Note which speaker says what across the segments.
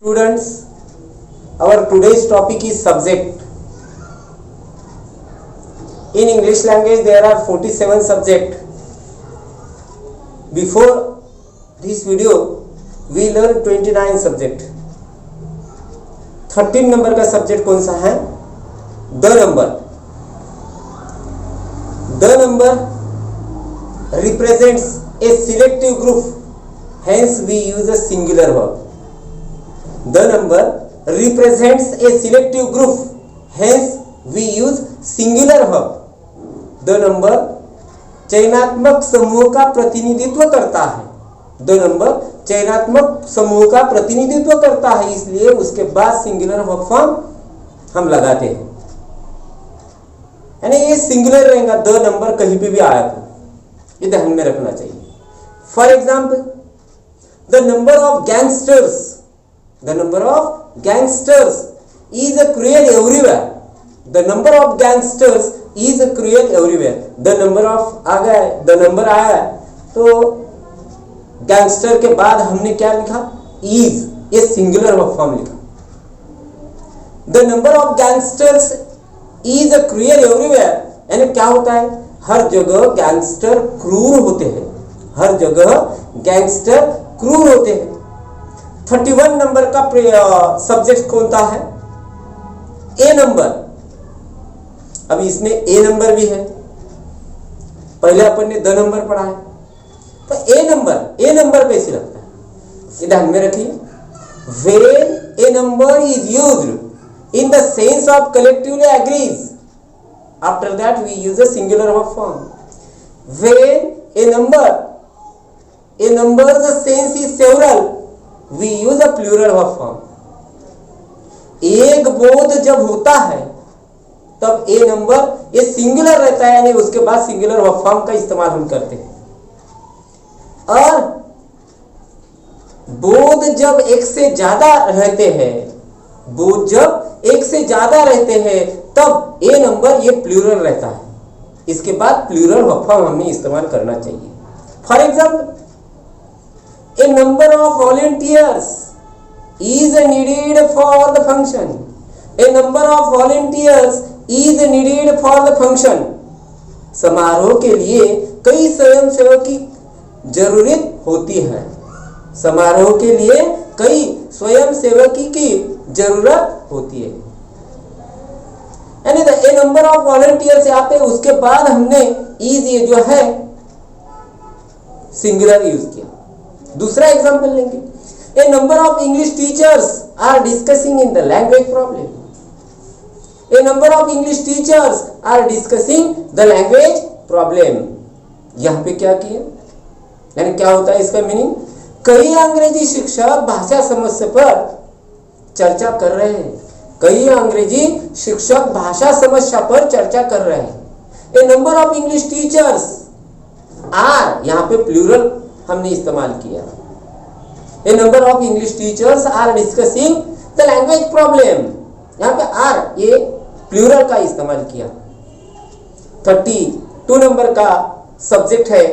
Speaker 1: Students, our today's topic is subject. In English language there are 47 subject. Before this video we learn 29 subject. 13 number का subject कौन सा है? The number. The number represents a selective group, hence we use a singular verb. The number represents a selective group, hence we use singular verb. The number चयनात्मक समूह का प्रतिनिधित्व करता है. The number चयनात्मक समूह का प्रतिनिधित्व करता है, इसलिए उसके बाद सिंगुलर वर्ब फॉर्म हम लगाते हैं. यानी ये सिंगुलर रहेगा. द नंबर कहीं पे भी आया तो ये ध्यान में रखना चाहिए. For example, the number of gangsters, the number of gangsters is cruel everywhere. The number of gangsters is cruel everywhere. The number of आ गया, the number आया है तो गैंगस्टर के बाद हमने क्या लिखा? is, ये सिंगुलर वर्ब फॉर्म लिखा. The number of gangsters is cruel everywhere, यानी क्या होता है? हर जगह गैंगस्टर क्रूर होते हैं. हर जगह गैंगस्टर क्रूर होते हैं. 31 नंबर का सब्जेक्ट कौन सा है? ए नंबर. अब इसमें ए नंबर भी है. पहले अपन ने द नंबर पढ़ा है, तो ए नंबर कैसे लगता है? ये ध्यान में रखिए. When a number is used in the sense of collectively agrees, after that we use a singular verb form. When a number's sense is several, we use a plural verb form. एक बोध जब होता है तब ए number ये singular रहता है, यानी उसके बाद सिंगुलर वर्ब फॉर्म का इस्तेमाल हम करते हैं. और बोध जब एक से ज्यादा रहते हैं, बोध जब एक से ज्यादा रहते हैं तब ए नंबर ये प्लूरल रहता है. इसके बाद प्लूरल वर्ब फॉर्म हमें इस्तेमाल करना चाहिए. For example, a number of volunteers is needed for the function. A number of volunteers is needed for the function. समारोह के लिए कई स्वयंसेवक की जरूरत होती है. समारोह के लिए कई स्वयंसेवक की जरूरत होती है. यानी a number of volunteers यहाँ पे उसके बाद हमने is ये जो है सिंगुलर यूज किया. दूसरा एग्जांपल लेंगे. A number of English teachers are discussing in the language problem. A number of English teachers are discussing the language problem. यहां पे क्या किया? यानी क्या होता है इसका मीनिंग? कई अंग्रेजी शिक्षक भाषा समस्या पर चर्चा कर रहे हैं. कई अंग्रेजी शिक्षक भाषा समस्या पर चर्चा कर रहे हैं. A number of English teachers are, यहां पे प्लूरल हमने इस्तेमाल किया. A number of English teachers are discussing the language problem. यहां पे आर ये प्लूरल का इस्तेमाल किया. 32 नंबर का सब्जेक्ट है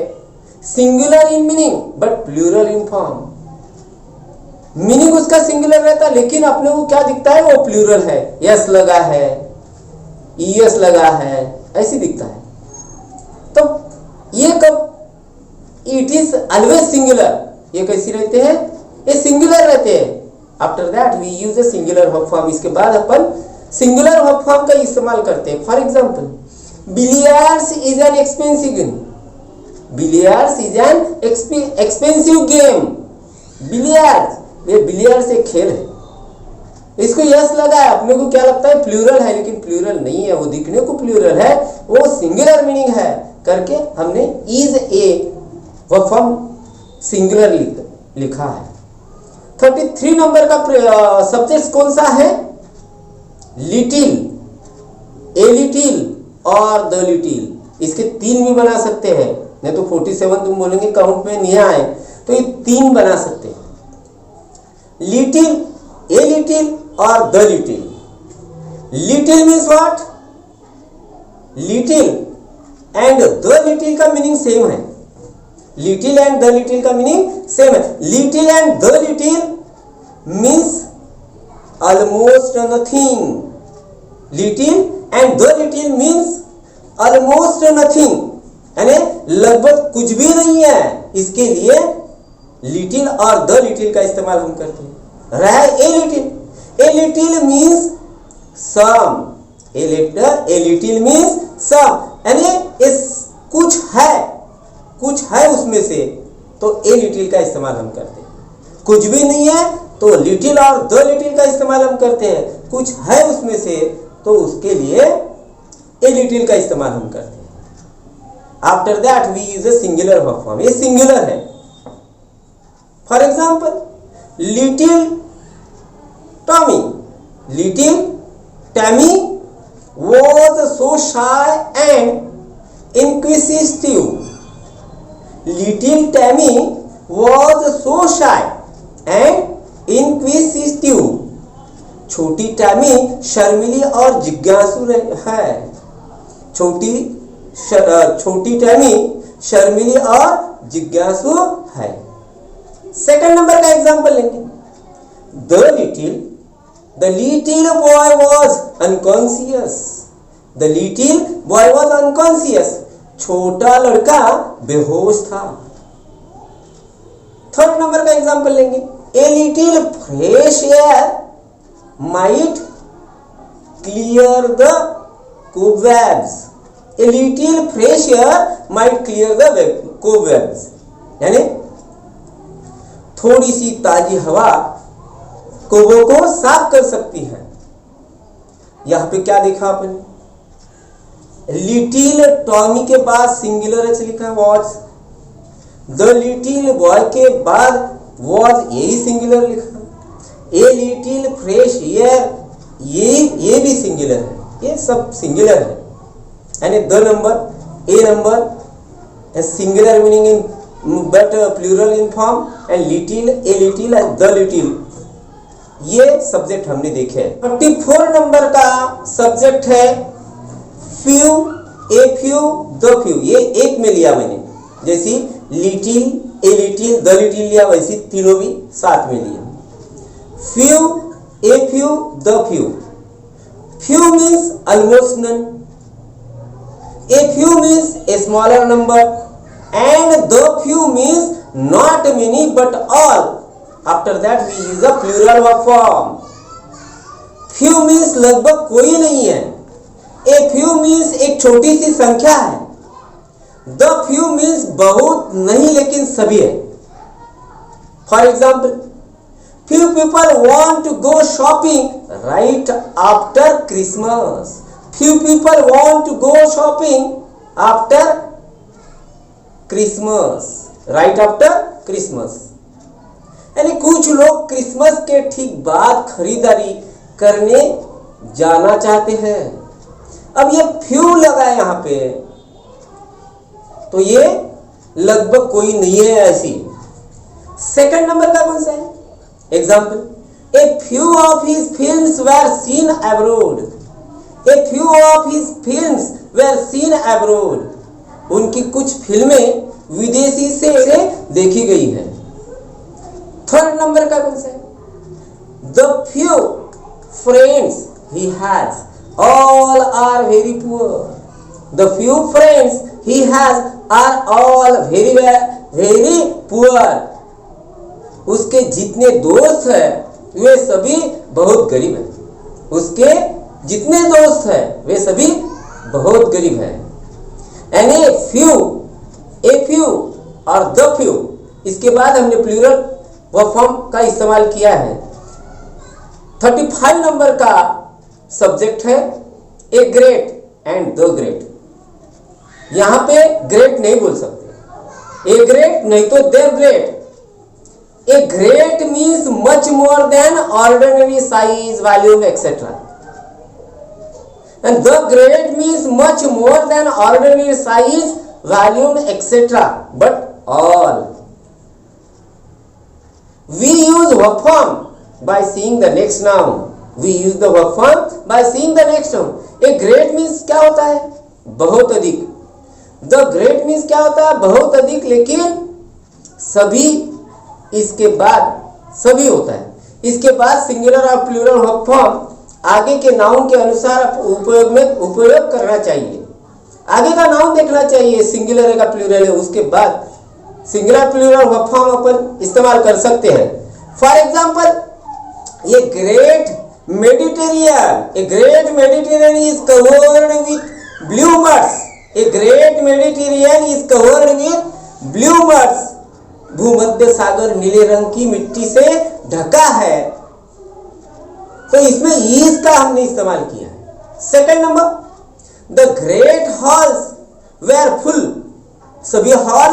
Speaker 1: singular in meaning but plural in form. Meaning उसका सिंगुलर रहता है लेकिन अपने को क्या दिखता है? वो प्लूरल है. यस लगा है, ईएस लगा है, ऐसी दिखता है. तो ये कब? It is always singular. ये कैसी रहते हैं? ये सिंगुलर रहते हैं. After that we use a singular verb form. इसके बाद अपन सिंगुलर वर्ब फॉर्म का इस्तेमाल करते हैं. For example, billiards is an expensive game. Billiards is an expensive game. Billiards, ये बिलियर्ड्स एक खेल है. इसको यस लगा है, अपने को क्या लगता है? प्लूरल है, लेकिन प्लूरल नहीं है. वो दिखने को प्लूरल है, वो सिंगुलर मीनिंग है करके हमने is a verb form singular लिखा है. 33 नंबर का सब्जेक्ट कौन सा है? लिटिल. ए लिटिल और द लिटिल. इसके 3 भी बना सकते हैं. नहीं तो 47 तुम बोलेंगे काउंट में नहीं आए, तो ये 3 बना सकते हैं. लिटिल, ए लिटिल और the little. Little means what? Little and the little का मीनिंग सेम है. लिटिल एंड द लिटिल का मीनिंग सेम है. Little and the little means almost nothing. Little and the little means almost nothing, यानी लगभग कुछ भी नहीं है, इसके लिए लिटिल और द लिटिल का इस्तेमाल हम करते हैं। रहा a little means some, a little means some, यानी इस कुछ है उसमें से, तो ए लिटिल का इस्तेमाल हम करते हैं। कुछ भी नहीं है तो लिटिल और द लिटिल का इस्तेमाल हम करते हैं। कुछ है उसमें से तो उसके लिए ए लिटिल का इस्तेमाल हम करते हैं। After that we use a singular verb form, ये सिंगुलर है। For example little Tommy was so shy and inquisitive. Little Tammy was so shy and inquisitive. छोटी टैमी शर्मीली और जिज्ञासु है। छोटी टैमी शर्मीली और जिज्ञासु है। सेकंड नंबर का एग्जांपल लेंगे। The little boy was unconscious. The little boy was unconscious. छोटा लड़का बेहोश था। थर्ड नंबर का एग्जांपल लेंगे। A little fresh air might clear the cobwebs. A little fresh air might clear the cobwebs. यानी थोड़ी सी ताजी हवा कोबों को साफ कर सकती है। यहां पे क्या देखा आपने? लिटिल टॉमी के बाद सिंगुलर एच लिखा वॉज। द लिटिल बॉय के बाद वॉज यही सिंगुलर लिखा। ए लिटिल फ्रेश एयर ये भी सिंगुलर है, ये सब सिंगुलर है। यानी the number a number singular meaning in but plural in form and little a little and the little, ये सब्जेक्ट हमने देखे। 44 नंबर का सब्जेक्ट है few, a few the few, ये एक में लिया मैंने। जैसी little a little the little लिया, वैसी तीनों भी साथ में लिया। Few, a few the few. Few means almost none, a few means a smaller number and the few means not many but all. After that we use a plural verb form. Few means लगभग कोई नहीं है। A few means एक छोटी सी संख्या है। The few means बहुत नहीं लेकिन सभी है। For example, few people want to go shopping right after Christmas. Few people want to go shopping after Christmas. Right after Christmas. यानी कुछ लोग क्रिसमस के ठीक बाद खरीदारी करने जाना चाहते हैं। अब ये फ्यू लगा है यहां पे, तो ये लगभग कोई नहीं है ऐसी। सेकंड नंबर का कौन सा है? Example, a few of his films were seen abroad. A few of his films were seen abroad. उनकी कुछ फिल्में विदेशी से देखी गई हैं। थर्ड नंबर का कौन सा है? The few friends he has all are very poor. The few friends he has are all very poor. उसके जितने दोस्त हैं वे सभी बहुत गरीब हैं। उसके जितने दोस्त हैं वे सभी बहुत गरीब हैं। यानी few, a few और the few, इसके बाद हमने प्लूरल वर्ब फॉर्म का इस्तेमाल किया है। 35 नंबर का सब्जेक्ट है a great and the great. यहां पे ग्रेट नहीं बोल सकते, ए ग्रेट नहीं तो the great. A great means much more than ordinary size, volume etcetera, and the great means much more than ordinary size, volume etcetera, but all. We use verb form by seeing the next noun. We use the verb form by seeing the next noun. A great means क्या होता है? बहुत अधिक। The great means क्या होता है? बहुत अधिक, लेकिन सभी इसके बाद सभी होता है। इसके बाद सिंगुलर और प्लूरल वर्ब फॉर्म आगे के नाउन के अनुसार उपयोग करना चाहिए। आगे का नाउन देखना चाहिए, सिंगुलर है का प्लूरल है, उसके बाद सिंगुलर प्लूरल वर्ब फॉर्म अपन इस्तेमाल कर सकते हैं। फॉर एग्जांपल ये great Mediterranean is covered with blue muds. A great Mediterranean is covered with blue muds. भूमध्य सागर नीले रंग की मिट्टी से ढका है। तो इसमें इज का हमने इस्तेमाल किया है। Second number, the great halls were full. सभी हॉल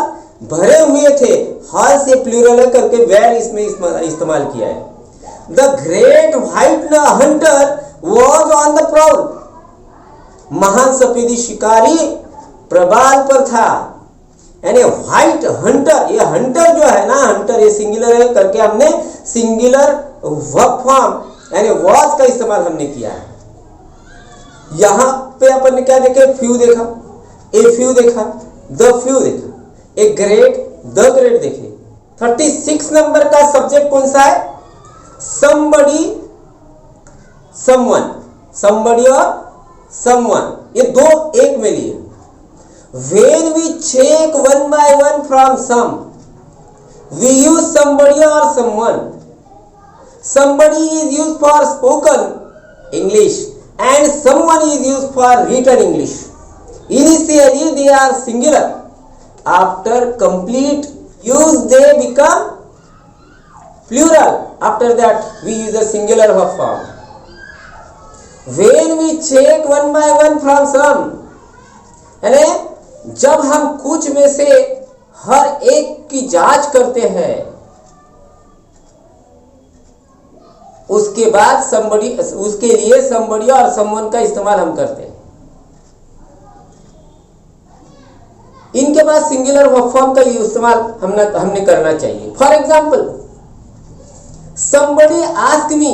Speaker 1: भरे हुए थे। हॉल से प्लूरल है करके वेर इसमें इस्तेमाल किया है। The great white hunter was on the prowl. महान सफेदी शिकारी प्रबाल पर था। यानी व्हाइट हंटर, ये हंटर जो है ना, हंटर ये सिंगुलर है करके हमने सिंगुलर वर्ब फॉर्म यानी वॉज का इस्तेमाल हमने किया है। यहां पे अपन ने क्या देखे, फ्यू देखा, ए फ्यू देखा, द फ्यू देखा, ए ग्रेट, द ग्रेट देखे। 36 नंबर का सब्जेक्ट कौन सा है? somebody, someone, somebody और someone, ये दो एक में लिए। When we check one by one from some, we use somebody or someone. Somebody is used for spoken English and someone is used for written English. Initially they are singular. After complete use they become plural. After that we use a singular verb form. When we check one by one from some, यानी जब हम कुछ में से हर एक की जांच करते हैं, उसके बाद somebody, उसके लिए somebody और someone का इस्तेमाल हम करते हैं। इनके बाद सिंगुलर वर्ब फॉर्म का इस्तेमाल हमने करना चाहिए। For example, somebody ask me,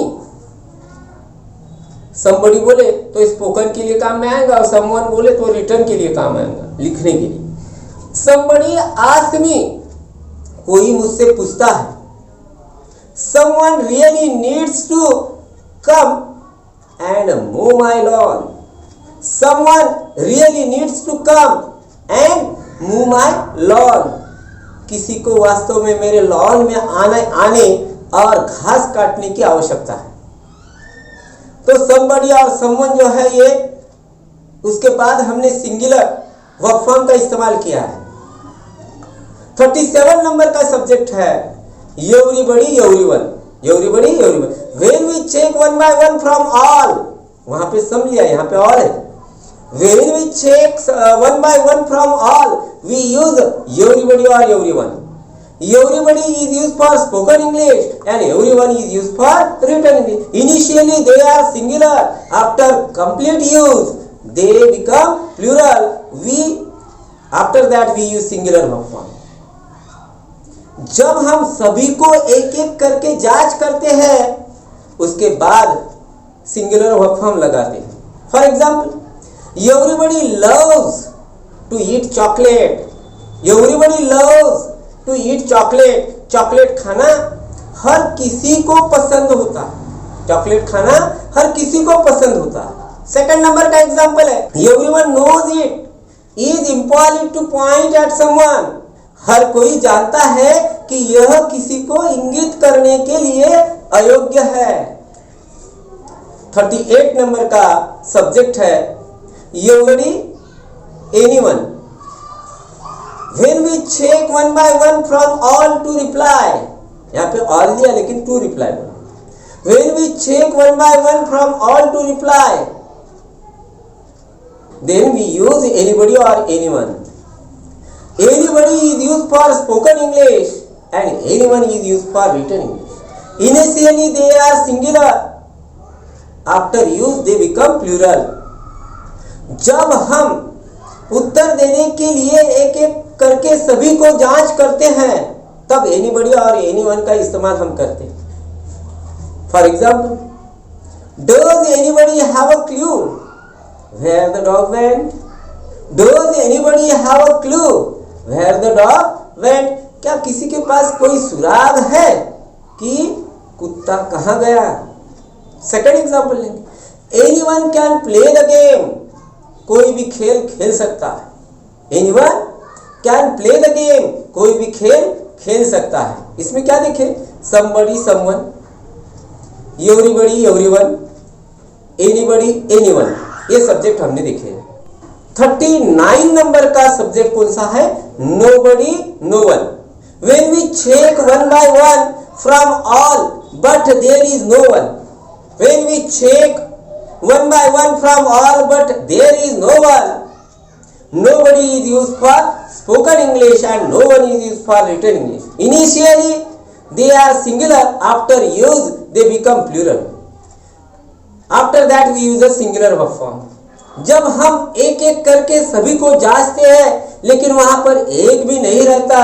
Speaker 1: somebody बोले तो स्पोकन के लिए काम में आएगा और someone बोले तो रिटर्न के लिए काम आएगा, लिखने के लिए। somebody ask me, कोई मुझसे पूछता है। someone really needs to come and mow my lawn. someone really needs to come and mow my lawn. किसी को वास्तव में मेरे लॉन में आने और घास काटने की आवश्यकता है। तो somebody और someone जो है ये, उसके बाद हमने सिंगुलर वर्ब फॉर्म का इस्तेमाल किया है। 37 नंबर का सब्जेक्ट है everybody, everyone, everybody, everyone. When we check one by one from all, वहां पे सम लिया, यहाँ पे all है। When we check one by one from all, we use everybody or everyone. Everybody is used for spoken English and everyone is used for written English. Initially they are singular. After complete use they become plural. After that we use singular verb form. जब हम सभी को एक एक करके जांच करते हैं, उसके बाद सिंगुलर वर्ब फॉर्म लगाते हैं। For example, everybody loves to eat chocolate. Everybody loves to eat chocolate. Chocolate खाना हर किसी को पसंद होता है। चॉकलेट खाना हर किसी को पसंद होता है। सेकंड नंबर का एग्जांपल है, everyone knows it is impolite to point at someone. हर कोई जानता है कि यह किसी को इंगित करने के लिए अयोग्य है। 38 नंबर का सब्जेक्ट है everybody, anyone. When we check one by one from all to reply, यहाँ पे all लिया लेकिन to reply बोला। When we check one by one from all to reply, then we use anybody or anyone. Anybody is used for spoken English and anyone is used for written English. Initially they are singular. After use they become plural. जब हम उत्तर देने के लिए एक एक करके सभी को जांच करते हैं, तब एनीबॉडी और एनीवन का इस्तेमाल हम करते हैं। For example, does anybody have a clue where the dog went? Does anybody have a clue where the dog went? क्या किसी के पास कोई सुराग है कि कुत्ता कहाँ गया। सेकेंड एग्जाम्पल लेंगे, anyone can play the game, कोई भी खेल खेल सकता है। Anyone can play the game, कोई भी खेल खेल सकता है। इसमें क्या देखें, somebody someone, everybody everyone, anybody anyone, ये सब्जेक्ट हमने देखे। 39 नंबर का सब्जेक्ट कौन सा है, nobody no one. When we check one by one from all but there is no one, when we check one by one from all but there is no one, nobody is used for spoken English and no one is used for written English. Initially they are singular, after use they become plural. After that we use a singular verb form. जब हम एक एक करके सभी को जांचते हैं लेकिन वहां पर एक भी नहीं रहता,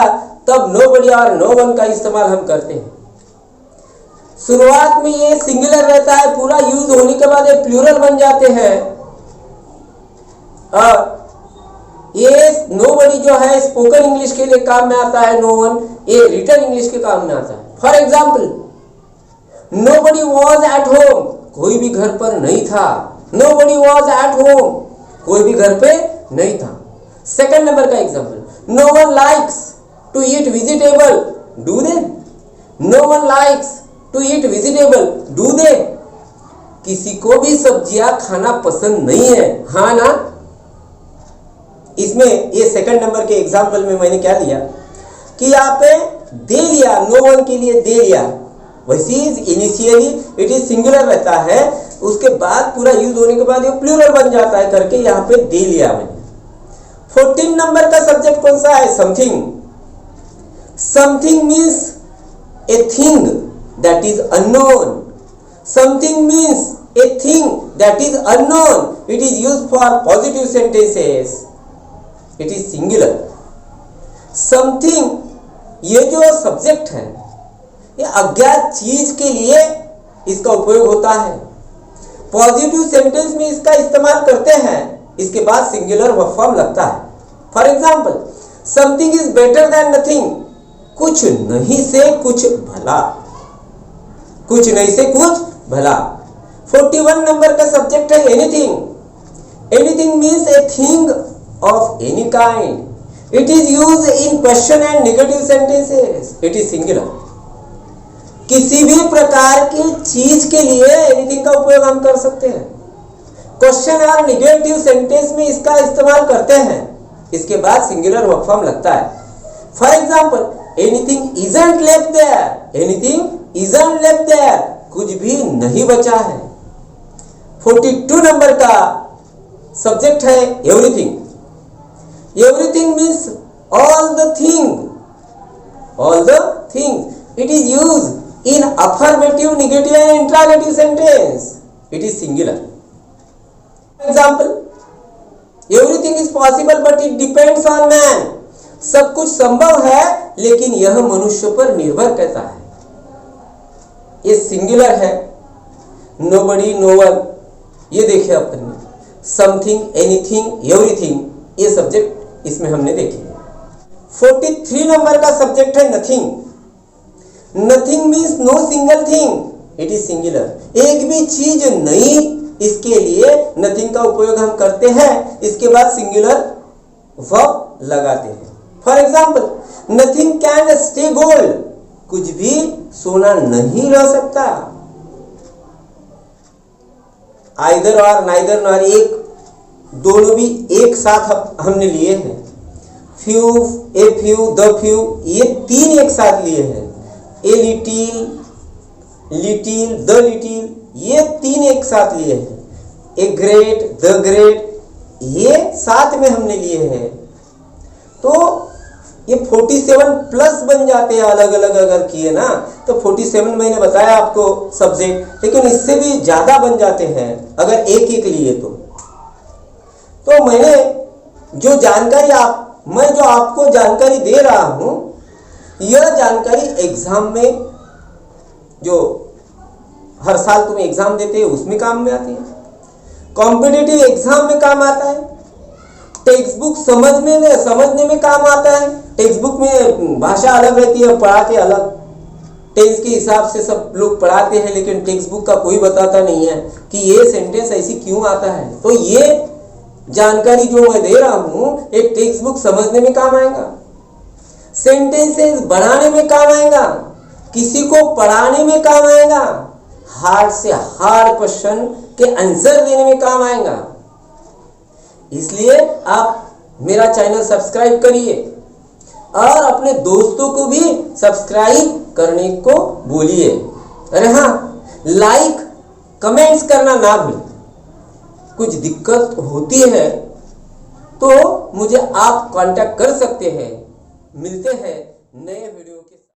Speaker 1: तब nobody और no one का इस्तेमाल हम करते हैं। शुरुआत में ये सिंगुलर रहता है, पूरा यूज होने के बाद ये प्लूरल बन जाते हैं। और ये नोबडी जो है स्पोकन इंग्लिश के लिए काम में आता है, नो वन ये रिटन इंग्लिश के काम में आता है। For example, nobody was at home, कोई भी घर पर नहीं था। नोबडी वॉज एट होम, कोई भी घर पे नहीं था। सेकंड नंबर का example, no one likes to eat vegetable, do they. No one likes to eat vegetable, do they. किसी को भी सब्जियां खाना पसंद नहीं है, हाँ ना। इसमें ये सेकंड नंबर के एग्जाम्पल में मैंने क्या लिया कि यहाँ पे दे लिया, नो वन के लिए दे लिया। वैसे इनिशियली इट इज सिंगुलर रहता है, उसके बाद पूरा यूज होने के बाद ये प्लूरल बन जाता है करके यहाँ पे दे लिया मैंने। 14 नंबर का सब्जेक्ट कौन सा है, something. Something means a thing that is unknown. Something means a thing that is unknown. It is used for positive sentences, it is singular. Something ये जो सब्जेक्ट है ये अज्ञात चीज के लिए इसका उपयोग होता है। पॉजिटिव सेंटेंस में इसका इस्तेमाल करते हैं, इसके बाद सिंगुलर वर्ब फॉर्म लगता है। For example, something is better than nothing, कुछ नहीं से कुछ भला, कुछ नहीं से कुछ भला। 41 नंबर का सब्जेक्ट है anything. Anything means a thing of any kind. It is used in question and negative sentences. It is singular. किसी भी प्रकार की चीज के लिए anything का उपयोग हम कर सकते हैं। क्वेश्चन और नेगेटिव सेंटेंस में इसका इस्तेमाल करते हैं, इसके बाद सिंगुलर वर्ब फॉर्म लगता है। For example, anything isn't left there. Anything isn't left there, कुछ भी नहीं बचा है। 42 नंबर का सब्जेक्ट है everything. Everything means all the thing. All the things. It is used in affirmative, negative and interrogative sentence. It is singular. Example, everything is possible but it depends on man. सब कुछ संभव है लेकिन यह मनुष्य पर निर्भर करता है। ये सिंगुलर है। Nobody, no one, ये देखे अपन ने। Something, anything, everything, ये सब्जेक्ट इसमें हमने देखे। 43 नंबर का सब्जेक्ट है nothing. Nothing means no single thing, it is singular. एक भी चीज नहीं, इसके लिए नथिंग का उपयोग हम करते हैं, इसके बाद सिंगुलर वर्ब लगाते हैं। For example, nothing can stay gold, कुछ भी सोना नहीं रह सकता। आइदर और नाइदर नॉर, एक दोनों भी एक साथ हमने लिए हैं। Few, a few, the few, ये तीन एक साथ लिए हैं। A little, little, the little, ये तीन एक साथ लिए हैं। ए ग्रेट, द ग्रेट, ये साथ में हमने लिए हैं। तो ये 47 प्लस बन जाते हैं अलग अलग अगर किए ना, तो 47 मैंने बताया आपको सब्जेक्ट, लेकिन इससे भी ज्यादा बन जाते हैं अगर एक एक लिए तो मैंने जो जानकारी मैं जो आपको जानकारी दे रहा हूं, यह जानकारी एग्जाम में जो हर साल तुम एग्जाम देते हो उसमें काम में आती है, कॉम्पिटिटिव एग्जाम में काम आता है, टेक्स्ट बुक समझने में काम आता है। टेक्स्ट बुक में भाषा अलग रहती है, पढ़ाते अलग, टेंस के हिसाब से सब लोग पढ़ाते हैं, लेकिन टेक्स्ट बुक का कोई बताता नहीं है कि ये सेंटेंस ऐसी क्यों आता है। तो ये जानकारी जो मैं दे रहा हूं एक टेक्स्ट बुक समझने में काम आएगा, सेंटेंसेस बनाने में काम आएगा, किसी को पढ़ाने में काम आएगा, हार्ड से हार्ड क्वेश्चन के आंसर देने में काम आएगा। इसलिए आप मेरा चैनल सब्सक्राइब करिए और अपने दोस्तों को भी सब्सक्राइब करने को बोलिए। अरे हाँ, लाइक कमेंट्स करना ना भूलें। कुछ दिक्कत होती है तो मुझे आप कांटेक्ट कर सकते हैं। मिलते हैं नए वीडियो के